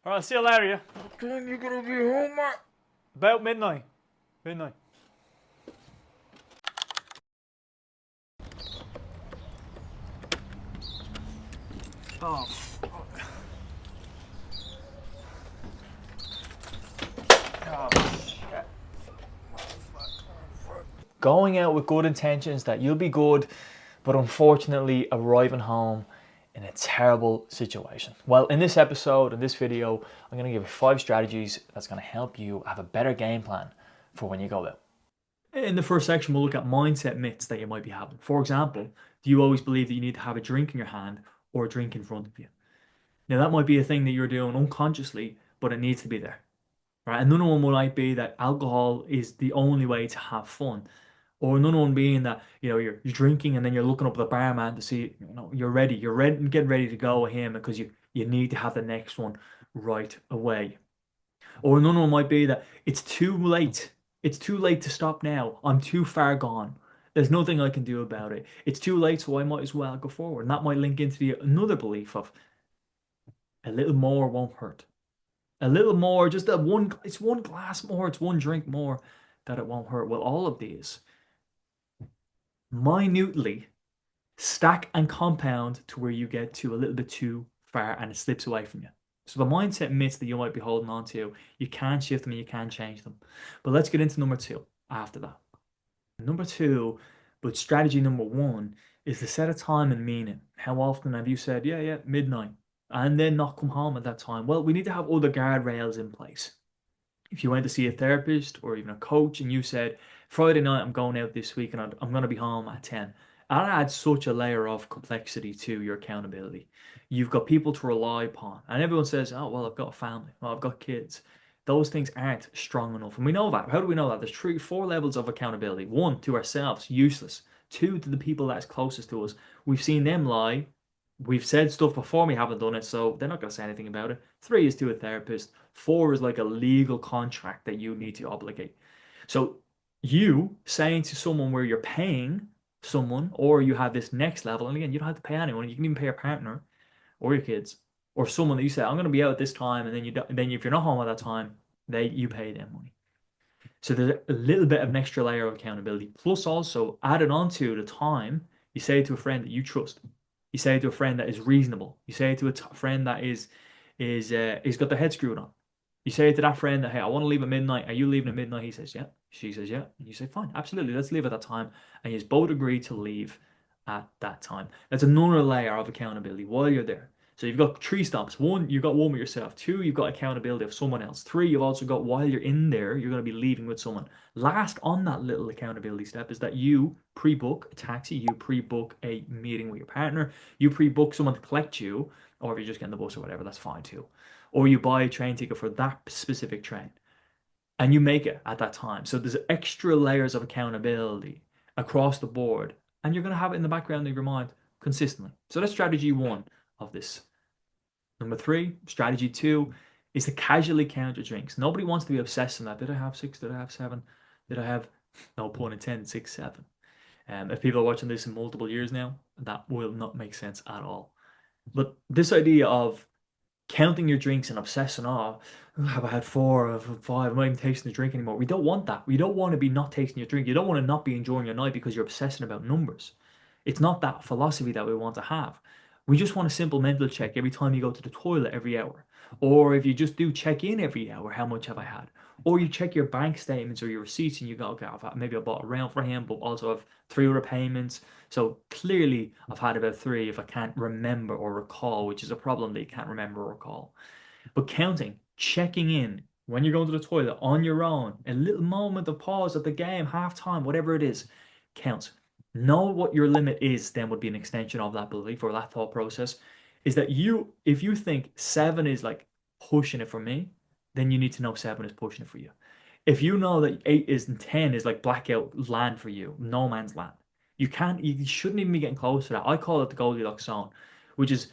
All right, see you later. Yeah, When you gonna be home, Mark? about midnight. Midnight. Oh, fuck. Oh, shit. Going out with good intentions that you'll be good, but unfortunately arriving home in a terrible situation. Well, in this episode, in this video, I'm going to give you 5 strategies that's going to help you have a better game plan for when you go out. In the first section, we'll look at mindset myths that you might be having. For example, do you always believe that you need to have a drink in your hand or a drink in front of you? Now, that might be a thing that you're doing unconsciously, but it needs to be there, right? Another one might be that alcohol is the only way to have fun. Or another one being that, you're drinking and then you're looking up at the barman to see, you're ready, getting ready to go with him because you need to have the next one right away. Or another one might be that it's too late. It's too late to stop now. I'm too far gone. There's nothing I can do about it. It's too late, so I might as well go forward. And that might link into another belief of a little more won't hurt. A little more, just it's one glass more, it's one drink more that it won't hurt. Well, all of these minutely stack and compound to where you get to a little bit too far and it slips away from you. So the mindset myths that you might be holding on to, you can shift them and you can change them. But let's get into number two after that. Number two, but strategy number one is to set a time and meaning. How often have you said, yeah, yeah, midnight, and then not come home at that time? Well, we need to have other guardrails in place. If you went to see a therapist or even a coach and you said, Friday night, I'm going out this week and I'm going to be home at 10, that adds such a layer of complexity to your accountability. You've got people to rely upon. And everyone says, oh, well, I've got a family. Well, I've got kids. Those things aren't strong enough. And we know that. How do we know that? There's four levels of accountability. One, to ourselves, useless. Two, to the people that's closest to us. We've seen them lie. We've said stuff before we haven't done it, so they're not going to say anything about it. Three is to a therapist. Four is like a legal contract that you need to obligate. So you saying to someone where you're paying someone, or you have this next level, and again, you don't have to pay anyone. You can even pay your partner or your kids or someone that you say, I'm going to be out at this time, and then then if you're not home at that time, you pay them money. So there's a little bit of an extra layer of accountability. Plus, also added onto the time, you say to a friend that you trust. You say to a friend that is reasonable. You say to a friend that is got their head screwed on. You say to that friend that, hey, I want to leave at midnight. Are you leaving at midnight? He says, yeah. She says, yeah. And you say, fine, absolutely. Let's leave at that time. And you both agree to leave at that time. That's another layer of accountability while you're there. So you've got three stops. One, you've got one with yourself. Two, you've got accountability of someone else. Three, you've also got while you're in there, you're going to be leaving with someone. Last on that little accountability step is that you pre-book a taxi, you pre-book a meeting with your partner, you pre-book someone to collect you, or if you're just getting the bus or whatever, that's fine too. Or you buy a train ticket for that specific train and you make it at that time. So there's extra layers of accountability across the board, and you're going to have it in the background of your mind consistently. So that's strategy one of this. Number three, strategy two is to casually count your drinks. Nobody wants to be obsessed on that. Did I have six? Did I have seven? Did I have, no pun intended, six, seven? If people are watching this in multiple years now, that will not make sense at all. But this idea of counting your drinks and obsessing, oh, have I had four or five? I'm not even tasting the drink anymore. We don't want that. We don't want to be not tasting your drink. You don't want to not be enjoying your night because you're obsessing about numbers. It's not that philosophy that we want to have. We just want a simple mental check every time you go to the toilet every hour. Or if you just do check in every hour, how much have I had? Or you check your bank statements or your receipts and you go, okay, maybe I bought a round for him, but also have three other payments. So clearly I've had about three if I can't remember or recall, which is a problem that you can't remember or recall. But counting, checking in when you're going to the toilet on your own, a little moment of pause at the game, half time, whatever it is, counts. Know what your limit is, then would be an extension of that belief or that thought process. Is that if you think seven is like pushing it for me, then you need to know seven is pushing it for you. If you know that eight is and 10 is like blackout land for you, no man's land, you shouldn't even be getting close to that. I call it the Goldilocks zone, which is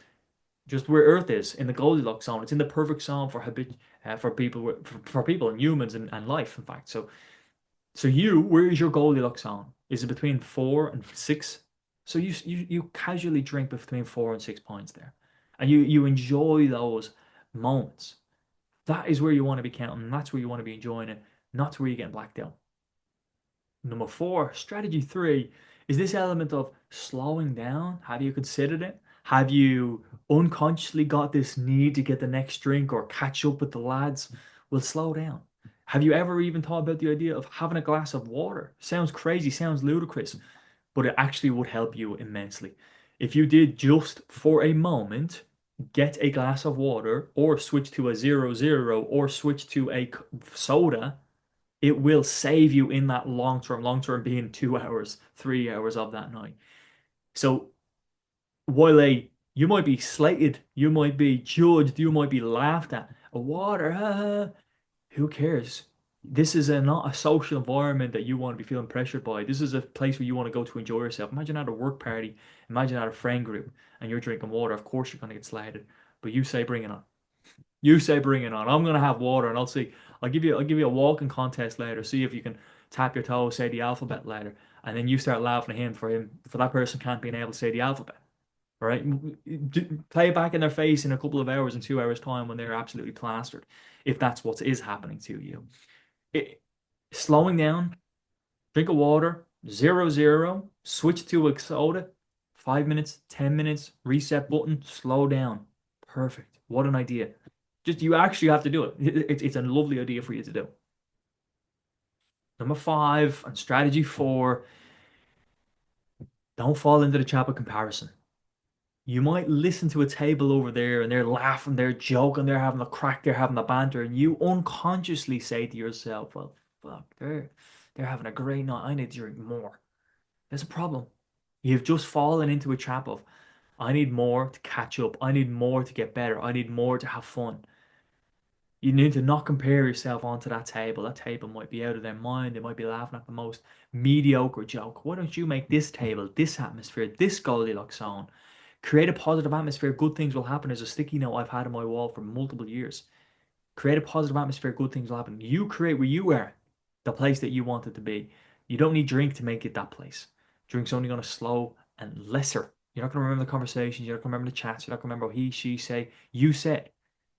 just where Earth is in the Goldilocks zone. It's in the perfect zone for for people for people and humans and life. In fact, so where is your Goldilocks zone? Is it between 4 and 6? So you casually drink between 4 and 6 points there, and you enjoy those moments. That is where you want to be counting. That's where you want to be enjoying it, not to where you're getting blacked out. Number four, strategy three is this element of slowing down. Have you considered it? Have you unconsciously got this need to get the next drink or catch up with the lads? Well, slow down. Have you ever even thought about the idea of having a glass of water? Sounds crazy, sounds ludicrous, but it actually would help you immensely. If you did just for a moment get a glass of water or switch to a zero zero or switch to a soda, it will save you in that long term being 2 hours, 3 hours of that night. So while you might be slated, you might be judged, you might be laughed at, a water, who cares? This is not a social environment that you want to be feeling pressured by. This is a place where you want to go to enjoy yourself. Imagine at a work party, imagine at a friend group, and you're drinking water. Of course, you're going to get slated, but you say, bring it on. You say bring it on. I'm gonna have water, and I'll see. I'll give you a walking contest later. See if you can tap your toe, say the alphabet later, and then you start laughing at him for that person can't being able to say the alphabet. All right, play it back in their face in a couple of hours, in 2 hours time when they're absolutely plastered, if that's what is happening to you. It, slowing down, drink of water, zero zero, switch to a soda, 5 minutes, 10 minutes, reset button, slow down. Perfect. What an idea. Just you actually have to do it. It's a lovely idea for you to do. Number five, and strategy four, don't fall into the trap of comparison. You might listen to a table over there and they're laughing, they're joking, they're having a crack, they're having a banter, and you unconsciously say to yourself, well, fuck, they're having a great night. I need to drink more. There's a problem. You've just fallen into a trap of, I need more to catch up. I need more to get better. I need more to have fun. You need to not compare yourself onto that table. That table might be out of their mind. They might be laughing at the most mediocre joke. Why don't you make this table, this atmosphere, this Goldilocks zone? Create a positive atmosphere. Good things will happen. Is a sticky note I've had on my wall for multiple years. Create a positive atmosphere. Good things will happen. You create where you are, the place that you want it to be. You don't need drink to make it that place. Drink's only going to slow and lesser. You're not going to remember the conversations. You're not going to remember the chats. You're not going to remember what he, she say. You said.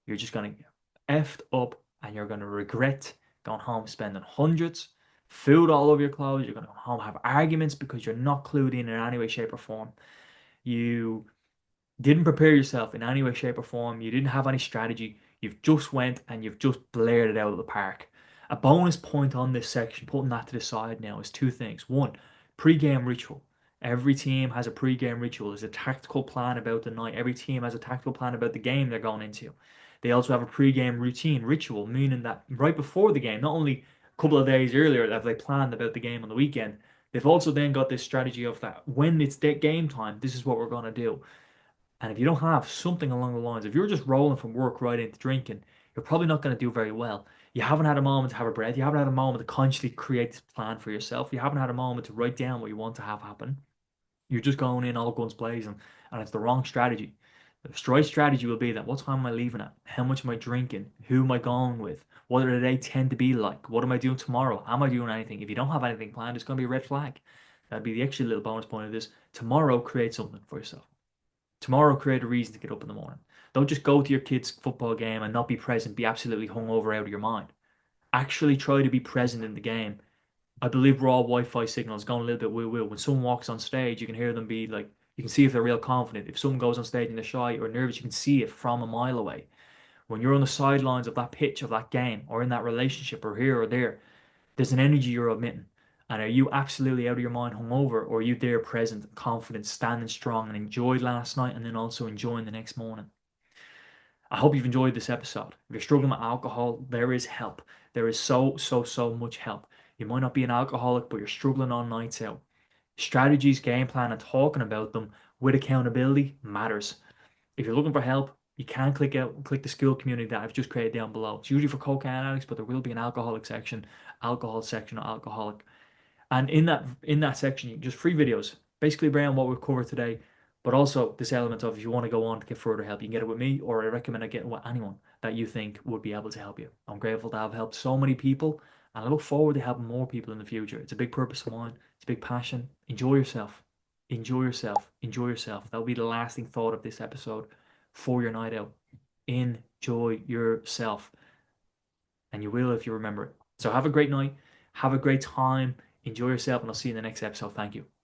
You're just going to effed up and you're going to regret going home spending hundreds, food all over your clothes. You're going to go home have arguments because you're not clued in any way, shape, or form. You didn't prepare yourself in any way, shape, or form. You didn't have any strategy. You've just went and you've just blared it out of the park. A bonus point on this section, putting that to the side now, is two things. One, pre-game ritual. Every team has a pre-game ritual. There's a tactical plan about the night. Every team has a tactical plan about the game they're going into. They also have a pre-game routine, ritual, meaning that right before the game, not only a couple of days earlier have they planned about the game on the weekend, they've also then got this strategy of that when it's game time, this is what we're going to do. And if you don't have something along the lines, if you're just rolling from work right into drinking, you're probably not going to do very well. You haven't had a moment to have a breath. You haven't had a moment to consciously create this plan for yourself. You haven't had a moment to write down what you want to have happen. You're just going in all guns blazing, and it's the wrong strategy. The right strategy will be that what time am I leaving at? How much am I drinking? Who am I going with? What do they tend to be like? What am I doing tomorrow? Am I doing anything? If you don't have anything planned, it's going to be a red flag. That'd be the extra little bonus point of this. Tomorrow, create something for yourself. Tomorrow, create a reason to get up in the morning. Don't just go to your kid's football game and not be present, be absolutely hungover out of your mind. Actually try to be present in the game. I believe raw Wi-Fi signals going a little bit woo-woo. When someone walks on stage, you can hear them be like, you can see if they're real confident. If someone goes on stage and they're shy or nervous, you can see it from a mile away. When you're on the sidelines of that pitch of that game or in that relationship or here or there, there's an energy you're emitting. And are you absolutely out of your mind hungover or are you there present, confident, standing strong and enjoyed last night and then also enjoying the next morning? I hope you've enjoyed this episode. If you're struggling with alcohol, there is help. There is so much help. You might not be an alcoholic, but you're struggling on nights out. Strategies, game plan, and talking about them with accountability matters. If you're looking for help, you can click the school community that I've just created down below. It's usually for cocaine addicts, but there will be an alcohol section, or alcoholic. And in that section, you just free videos, basically around what we've covered today, but also this element of if you want to go on to get further help, you can get it with me, or I recommend I get it with anyone that you think would be able to help you. I'm grateful to have helped so many people, and I look forward to helping more people in the future. It's a big purpose of mine. It's a big passion. Enjoy yourself. Enjoy yourself. Enjoy yourself. That'll be the lasting thought of this episode for your night out. Enjoy yourself. and you will if you remember it. So have a great night, have a great time, enjoy yourself, and I'll see you in the next episode. Thank you.